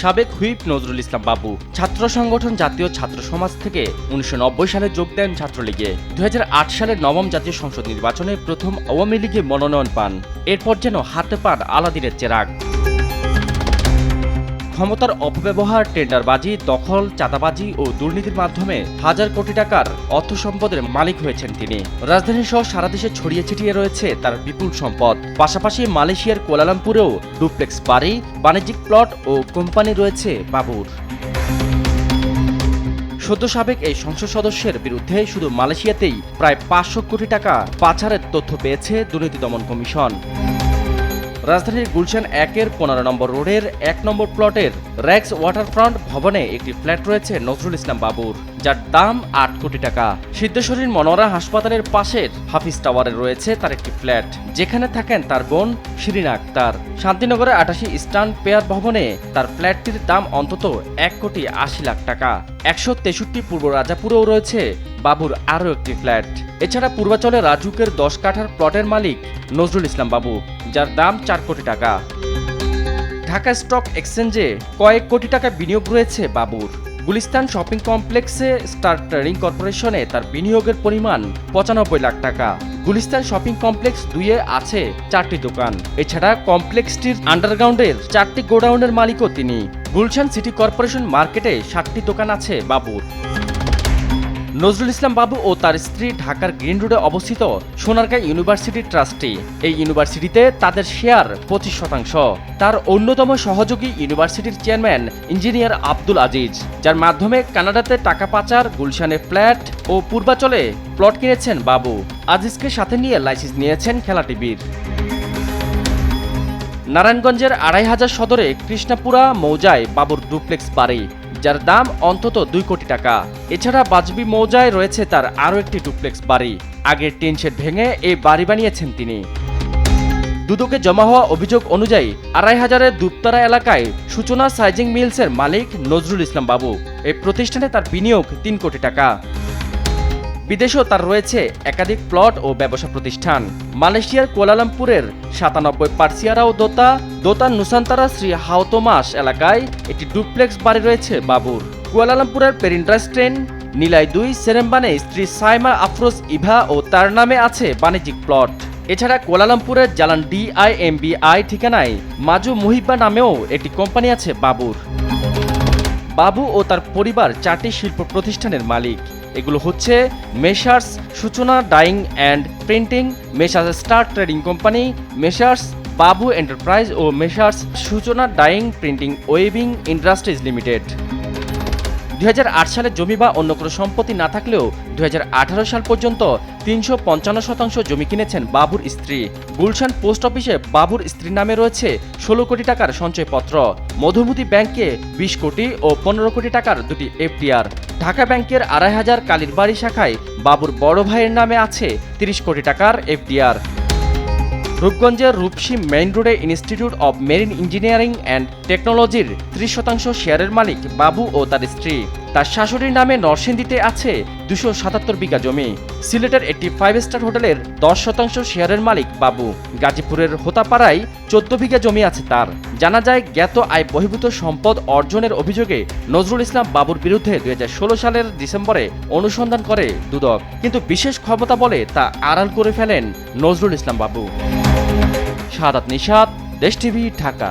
সাবেক হুইপ নজরুল ইসলাম বাবু ছাত্র সংগঠন জাতীয় ছাত্র সমাজ থেকে ১৯৯০ সালে যোগ দেন ছাত্রলীগে। ২০০৮ সালের নবম জাতীয় সংসদ নির্বাচনে প্রথম আওয়ামী লীগে মনোনয়ন পান। এরপর যেন হাতে পান আলাদিনের চেরাগ। ক্ষমতার অপব্যবহার, টেন্ডারবাজি, দখল, চাঁদাবাজি ও দুর্নীতির মাধ্যমে হাজার কোটি টাকার অর্থ সম্পদের মালিক হয়েছেন তিনি। রাজধানী সহ সারা দেশে ছড়িয়ে ছিটিয়ে রয়েছে তার বিপুল সম্পদ। পাশাপাশি মালয়েশিয়ার কুয়ালালামপুরেও ডুপ্লেক্স বাড়ি, বাণিজ্যিক প্লট ও কোম্পানি রয়েছে বাবুর। সদ্য সাবেক এই সংসদ সদস্যের বিরুদ্ধে শুধু মালয়েশিয়াতেই প্রায় ৫০০ কোটি টাকা পাচারের তথ্য পেয়েছে দুর্নীতি দমন কমিশন। রাজধানীর গুলশান ১-এর ১৫ নম্বর রোডের ১ নম্বর প্লটের র্যাক্স ওয়াটারফ্রন্ট ভবনে একটি ফ্ল্যাট রয়েছে নজরুল ইসলাম বাবুর, যার দাম ৮ কোটি টাকা। সিদ্ধেশ্বরীর মনোরা হাসপাতালের পাশের হাফিজ টাওয়ারে রয়েছে তার একটি ফ্ল্যাট, যেখানে থাকেন তার বোন শিরিনা আক্তার। শান্তিনগরের ৮৮ ইস্টার্ন পেয়ার ভবনে তার ফ্ল্যাটটির দাম অন্তত ১,৮০,০০,০০০ টাকা। ১৬৩ পূর্ব রাজাপুরেও রয়েছে বাবুর আরও একটি ফ্ল্যাট। এছাড়া পূর্বাচলে রাজুকের ১০ কাঠার প্লটের মালিক নজরুল ইসলাম বাবু, যার দাম ৪ কোটি টাকা। ঢাকা স্টক এক্সচেঞ্জে কয়েক কোটি টাকা বিনিয়োগ রয়েছে বাবুর। গুলিস্তান শপিং কমপ্লেক্সে স্টার ট্রেডিং কর্পোরেশনে তার বিনিয়োগের পরিমাণ ৯৫ লাখ টাকা। গুলিস্তান শপিং কমপ্লেক্স ২-এ আছে ৪টি দোকান। এছাড়া কমপ্লেক্সটির আন্ডারগ্রাউন্ডের ৪টি গোডাউনের মালিকও তিনি। গুলশান সিটি কর্পোরেশন মার্কেটে ৭টি দোকান আছে বাবুর। নজরুল ইসলাম বাবু ও তার স্ত্রী ঢাকার গ্রিন রোডে অবস্থিত সোনারগাঁ ইউনিভার্সিটি ট্রাস্টি। এই ইউনিভার্সিটিতে তাদের শেয়ার ২৫%। তার অন্যতম সহযোগী ইউনিভার্সিটির চেয়ারম্যান ইঞ্জিনিয়ার আব্দুল আজিজ, যার মাধ্যমে কানাডাতে টাকা পাচার, গুলশানে ফ্ল্যাট ও পূর্বাচলে প্লট কিনেছেন বাবু। আজিজকে সাথে নিয়ে লাইসেন্স নিয়েছেন খেলা টিভির। নারায়ণগঞ্জের ২৫০০ সদরে কৃষ্ণাপুরা মৌজায় বাবুর ডুপ্লেক্স বাড়ি, যার দাম অন্তত ২ কোটি টাকা। এছাড়া বাজবি মৌজায় রয়েছে তার আরও একটি ডুপ্লেক্স বাড়ি। আগের টিন শেড ভেঙে এই বাড়ি বানিয়েছেন তিনি। দুদকে জমা হওয়া অভিযোগ অনুযায়ী ২৫০০-এর দুপতারা এলাকায় সূচনা সাইজিং মিলসের মালিক নজরুল ইসলাম বাবু। এই প্রতিষ্ঠানে তার বিনিয়োগ ৩ কোটি টাকা। বিদেশেও তার রয়েছে একাধিক প্লট ও ব্যবসা প্রতিষ্ঠান। মালয়েশিয়ার কুয়ালালামপুরের ৯৭ পার্সিয়ারাও দোতা নুসান্তারা শ্রী হাওতোমাস এলাকায় একটি ডুপ্লেক্স বাড়ি রয়েছে বাবুর। কুয়ালালামপুরের পেরিন্ড্রাস্ট্রেন নীলাই ২ সেরেম্বানে স্ত্রী সাইমা আফরোজ ইভা ও তার নামে আছে বাণিজ্যিক প্লট। এছাড়া কুয়ালালামপুরের জালান DIMBI ঠিকানায় মাজু মুহিব্বা নামেও একটি কোম্পানি আছে বাবুর। বাবু ও তার পরিবার ৪টি শিল্প প্রতিষ্ঠানের মালিক। এগুলো হচ্ছে Messrs Suchona dyeing and printing, Messrs star trading company, Messrs Babu enterprise ও Messrs Suchona dyeing printing weaving industries limited. ২০০৮ সালে জমি বা অন্য কোনো সম্পত্তি না থাকলেও ২০১৮ সাল পর্যন্ত ৩৫৫% জমি কিনেছেন বাবুর স্ত্রী। গুলশান পোস্ট অফিসে বাবুর স্ত্রীর নামে রয়েছে ১৬ কোটি টাকার সঞ্চয়পত্র। মধুমতি ব্যাংকে ২০ কোটি ও ১৫ কোটি টাকার দুটি FDR। ঢাকা ব্যাংকের ২৫০০ কালীরবাড়ি শাখায় বাবুর বড় ভাইয়ের নামে আছে ৩০ কোটি টাকার FDR। রূপগঞ্জের রূপসী মেইন রোডে institute of marine engineering and টেকনোলজির ৩০% শেয়ারের মালিক বাবু ও তার স্ত্রী। তার শাশুড়ির নামে নরসিংদীতে আছে ২৭৭ বিঘা জমি। সিলেটের একটি 5 স্টার হোটেলের ১০% শেয়ারের মালিক বাবু। গাজীপুরের হোতাপাড়ায় ১৪ বিঘা জমি আছে তার। জানা যায়, জ্ঞাত আয় বহির্ভূত সম্পদ অর্জনের অভিযোগে নজরুল ইসলাম বাবুর বিরুদ্ধে ২০১৬ সালের ডিসেম্বরে অনুসন্ধান করে দুদক, কিন্তু বিশেষ ক্ষমতা বলে তা আড়াল করে ফেলেন নজরুল ইসলাম বাবু। শাহাদাত নিশাত, দেশ টিভি, ঢাকা।